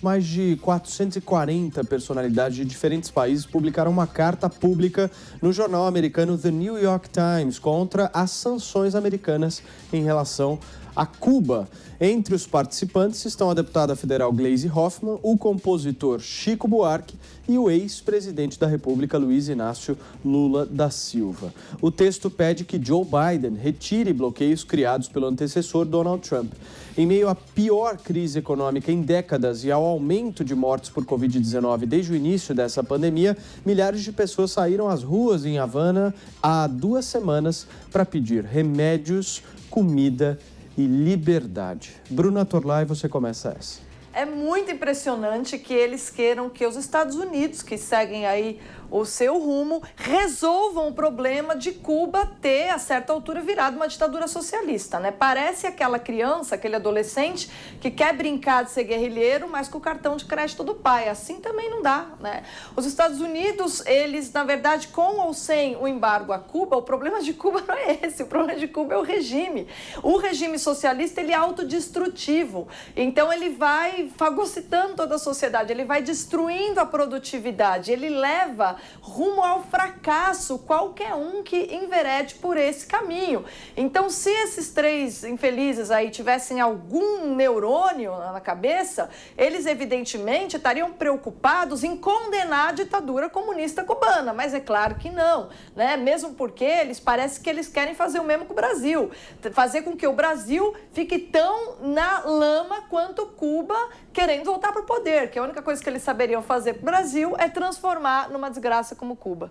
Mais de 440 personalidades de diferentes países publicaram uma carta pública no jornal americano The New York Times contra as sanções americanas em relação a Cuba. Entre os participantes estão a deputada federal Gleisi Hoffmann, o compositor Chico Buarque e o ex-presidente da República, Luiz Inácio Lula da Silva. O texto pede que Joe Biden retire bloqueios criados pelo antecessor Donald Trump. Em meio à pior crise econômica em décadas e ao aumento de mortes por Covid-19 desde o início dessa pandemia, milhares de pessoas saíram às ruas em Havana há 2 semanas para pedir remédios, comida e liberdade. Bruna Torlai, você começa essa. É muito impressionante que eles queiram que os Estados Unidos, que seguem aí o seu rumo, resolvam o problema de Cuba ter, a certa altura, virado uma ditadura socialista, né? Parece aquela criança, aquele adolescente que quer brincar de ser guerrilheiro, mas com o cartão de crédito do pai. Assim também não dá, né? Os Estados Unidos, eles, na verdade, com ou sem o embargo a Cuba, o problema de Cuba não é esse, o problema de Cuba é o regime. O regime socialista, ele é autodestrutivo, então ele vai fagocitando toda a sociedade, ele vai destruindo a produtividade, ele leva rumo ao fracasso qualquer um que enverede por esse caminho. Então, se esses 3 infelizes aí tivessem algum neurônio na cabeça, eles evidentemente estariam preocupados em condenar a ditadura comunista cubana, mas é claro que não, né? Mesmo porque parece que eles querem fazer o mesmo com o Brasil, fazer com que o Brasil fique tão na lama quanto Cuba, querendo voltar para o poder, que a única coisa que eles saberiam fazer para o Brasil é transformar numa desgraça como Cuba.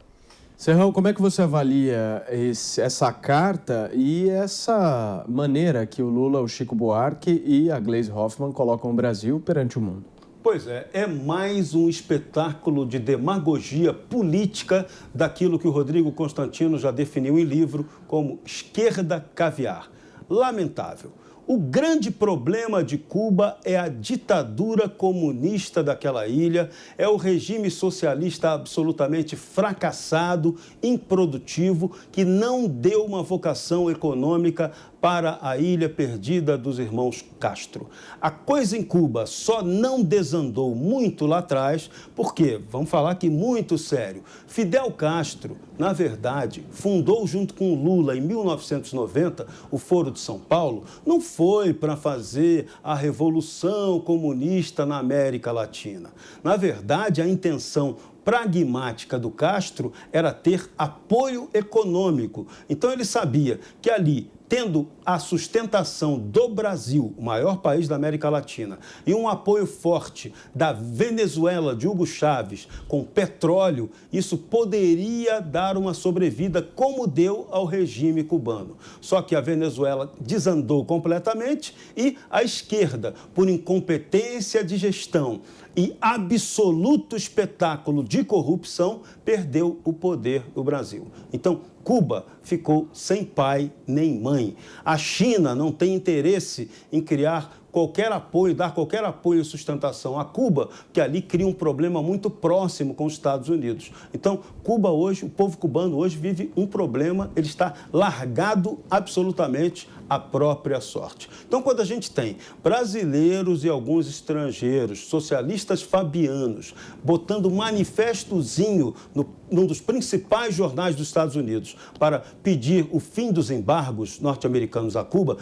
Serrão, como é que você avalia essa carta e essa maneira que o Lula, o Chico Buarque e a Gleisi Hoffmann colocam o Brasil perante o mundo? Pois é mais um espetáculo de demagogia política daquilo que o Rodrigo Constantino já definiu em livro como esquerda caviar. Lamentável. O grande problema de Cuba é a ditadura comunista daquela ilha, é o regime socialista absolutamente fracassado, improdutivo, que não deu uma vocação econômica para a ilha perdida dos irmãos Castro. A coisa em Cuba só não desandou muito lá atrás, porque, vamos falar aqui muito sério, Fidel Castro, na verdade, fundou junto com Lula em 1990 o Foro de São Paulo, não foi para fazer a revolução comunista na América Latina. Na verdade, a intenção pragmática do Castro era ter apoio econômico. Então ele sabia que ali, tendo a sustentação do Brasil, o maior país da América Latina, e um apoio forte da Venezuela, de Hugo Chávez, com petróleo, isso poderia dar uma sobrevida como deu ao regime cubano. Só que a Venezuela desandou completamente e a esquerda, por incompetência de gestão e absoluto espetáculo de corrupção, perdeu o poder do Brasil. Então, Cuba ficou sem pai nem mãe. A China não tem interesse em criar qualquer apoio, dar qualquer apoio e sustentação a Cuba, que ali cria um problema muito próximo com os Estados Unidos. Então, Cuba hoje, o povo cubano hoje vive um problema, ele está largado absolutamente à própria sorte. Então, quando a gente tem brasileiros e alguns estrangeiros, socialistas fabianos, botando manifestozinho num dos principais jornais dos Estados Unidos para pedir o fim dos embargos norte-americanos a Cuba,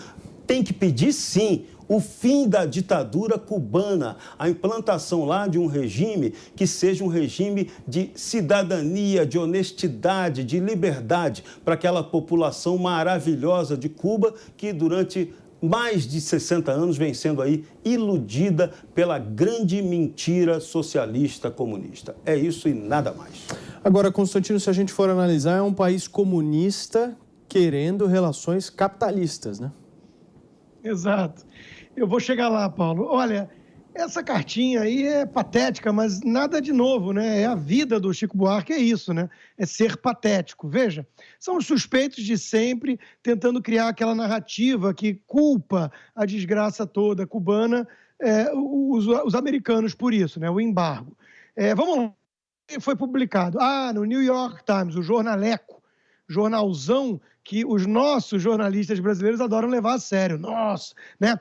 tem que pedir sim o fim da ditadura cubana, a implantação lá de um regime que seja um regime de cidadania, de honestidade, de liberdade para aquela população maravilhosa de Cuba que durante mais de 60 anos vem sendo aí iludida pela grande mentira socialista comunista. É isso e nada mais. Agora, Constantino, se a gente for analisar, é um país comunista querendo relações capitalistas, né? Exato. Eu vou chegar lá, Paulo. Olha, essa cartinha aí é patética, mas nada de novo, né? É a vida do Chico Buarque, é isso, né? É ser patético. Veja, são os suspeitos de sempre tentando criar aquela narrativa que culpa a desgraça toda cubana, os americanos por isso, né? O embargo. Vamos lá. Foi publicado no New York Times, o jornaleco, jornalzão que os nossos jornalistas brasileiros adoram levar a sério. Nossa, né?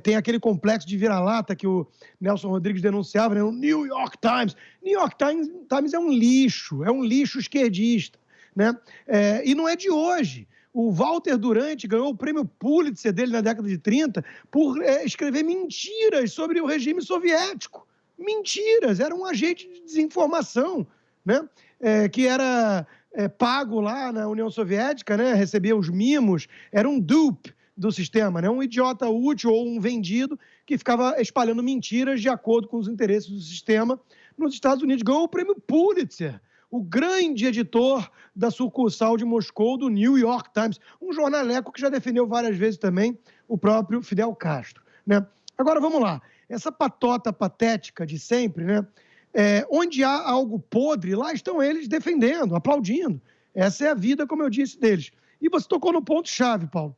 Tem aquele complexo de vira-lata que o Nelson Rodrigues denunciava, né? O New York Times. New York Times é um lixo esquerdista, né? E não é de hoje. O Walter Durante ganhou o prêmio Pulitzer dele na década de 30 por escrever mentiras sobre o regime soviético. Mentiras, era um agente de desinformação, né? Que era pago lá na União Soviética, né? Recebia os mimos, era um dupe do sistema, né? Um idiota útil ou um vendido que ficava espalhando mentiras de acordo com os interesses do sistema nos Estados Unidos. Ganhou o prêmio Pulitzer, o grande editor da sucursal de Moscou do New York Times, um jornaleco que já defendeu várias vezes também o próprio Fidel Castro, né? Agora, vamos lá. Essa patota patética de sempre, né? Onde há algo podre, lá estão eles defendendo, aplaudindo. Essa é a vida, como eu disse, deles. E você tocou no ponto-chave, Paulo.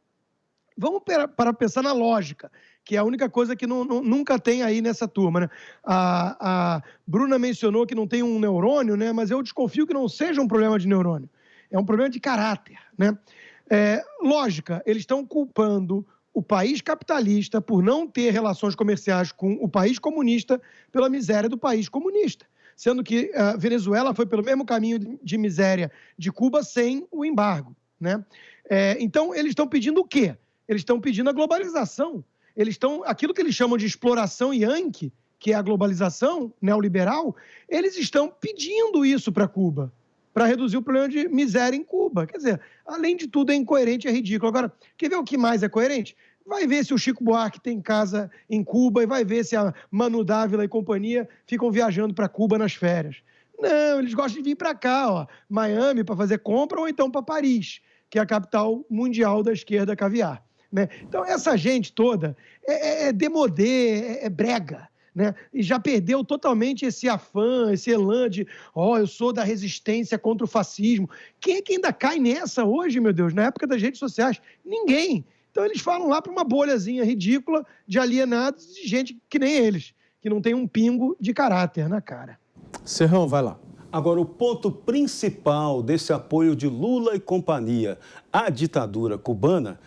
Vamos para pensar na lógica, que é a única coisa que nunca tem aí nessa turma, né? A Bruna mencionou que não tem um neurônio, né? Mas eu desconfio que não seja um problema de neurônio. É um problema de caráter, né? Lógica, eles estão culpando o país capitalista por não ter relações comerciais com o país comunista pela miséria do país comunista, sendo que a Venezuela foi pelo mesmo caminho de miséria de Cuba sem o embargo, né? Então, eles estão pedindo o quê? Eles estão pedindo a globalização. Aquilo que eles chamam de exploração yankee, que é a globalização neoliberal, eles estão pedindo isso para Cuba, para reduzir o problema de miséria em Cuba. Quer dizer, além de tudo, é incoerente, é ridículo. Agora, quer ver o que mais é coerente? Vai ver se o Chico Buarque tem casa em Cuba e vai ver se a Manu Dávila e companhia ficam viajando para Cuba nas férias. Não, eles gostam de vir para cá, ó, Miami, para fazer compra, ou então para Paris, que é a capital mundial da esquerda caviar, né? Então, essa gente toda é demodê, é brega, né? E já perdeu totalmente esse afã, esse elan de eu sou da resistência contra o fascismo. Quem é que ainda cai nessa hoje, meu Deus, na época das redes sociais? Ninguém. Então eles falam lá para uma bolhazinha ridícula de alienados, de gente que nem eles, que não tem um pingo de caráter na cara. Serrão, vai lá. Agora, o ponto principal desse apoio de Lula e companhia à ditadura cubana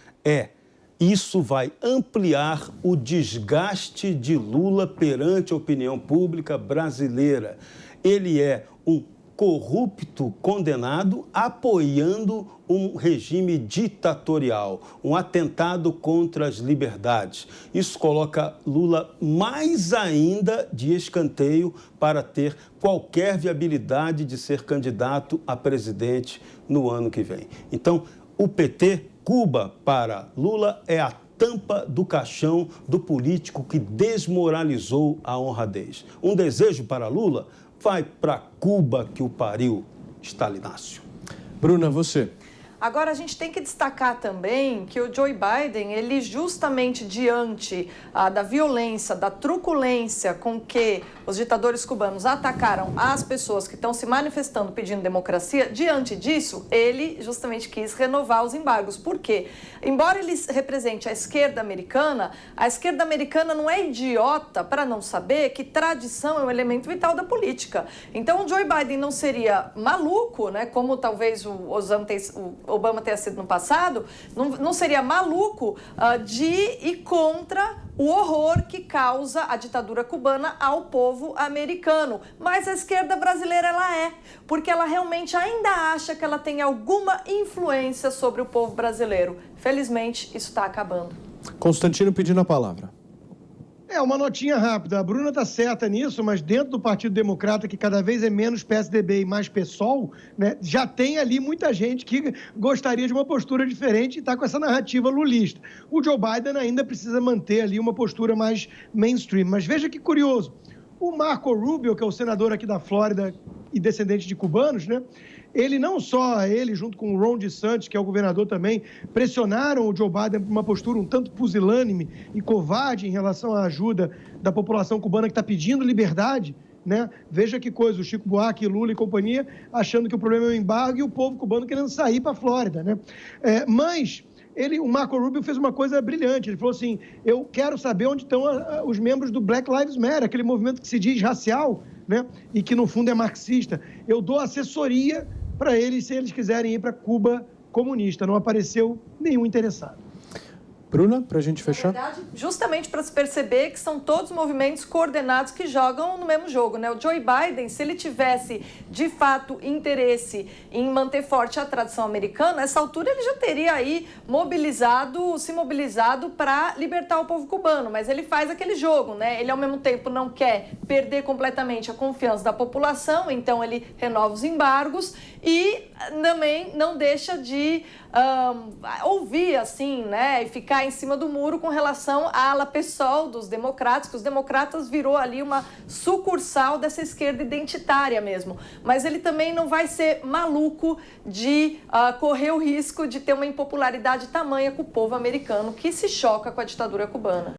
isso vai ampliar o desgaste de Lula perante a opinião pública brasileira. Ele é um corrupto condenado apoiando um regime ditatorial, um atentado contra as liberdades. Isso coloca Lula mais ainda de escanteio para ter qualquer viabilidade de ser candidato a presidente no ano que vem. Então, o PT, Cuba para Lula, é a tampa do caixão do político que desmoralizou a honradez. Um desejo para Lula? Vai para Cuba que o pariu, Stalinácio. Bruna, você. Agora, a gente tem que destacar também que o Joe Biden, ele justamente diante da violência, da truculência com que os ditadores cubanos atacaram as pessoas que estão se manifestando pedindo democracia, diante disso, ele justamente quis renovar os embargos. Por quê? Embora ele represente a esquerda americana não é idiota para não saber que tradição é um elemento vital da política. Então, o Joe Biden não seria maluco, né, como talvez o Obama tenha sido no passado, não seria maluco de ir contra o horror que causa a ditadura cubana ao povo americano. Mas a esquerda brasileira, porque ela realmente ainda acha que ela tem alguma influência sobre o povo brasileiro. Felizmente, isso está acabando. Constantino pedindo a palavra. Uma notinha rápida. A Bruna está certa nisso, mas dentro do Partido Democrata, que cada vez é menos PSDB e mais PSOL, né, já tem ali muita gente que gostaria de uma postura diferente e está com essa narrativa lulista. O Joe Biden ainda precisa manter ali uma postura mais mainstream. Mas veja que curioso. O Marco Rubio, que é o senador aqui da Flórida e descendente de cubanos, né? Ele não só, junto com o Ron DeSantis, que é o governador também, pressionaram o Joe Biden por uma postura um tanto pusilânime e covarde em relação à ajuda da população cubana que está pedindo liberdade, né? Veja que coisa, o Chico Buarque, Lula e companhia achando que o problema é o embargo e o povo cubano querendo sair para a Flórida, né? Mas o Marco Rubio fez uma coisa brilhante. Ele falou assim, eu quero saber onde estão os membros do Black Lives Matter, aquele movimento que se diz racial, né? E que no fundo é marxista. Eu dou assessoria para eles, se eles quiserem ir para Cuba comunista. Não apareceu nenhum interessado. Bruna, para a gente fechar? Na verdade, justamente para se perceber que são todos movimentos coordenados que jogam no mesmo jogo, né? O Joe Biden, se ele tivesse de fato interesse em manter forte a tradição americana, nessa altura ele já teria aí se mobilizado para libertar o povo cubano, mas ele faz aquele jogo, né? Ele ao mesmo tempo não quer perder completamente a confiança da população, então ele renova os embargos e também não deixa de ouvir, assim, né, e ficar em cima do muro com relação à ala PSOL dos democratas, que os democratas virou ali uma sucursal dessa esquerda identitária mesmo. Mas ele também não vai ser maluco de correr o risco de ter uma impopularidade tamanha com o povo americano que se choca com a ditadura cubana.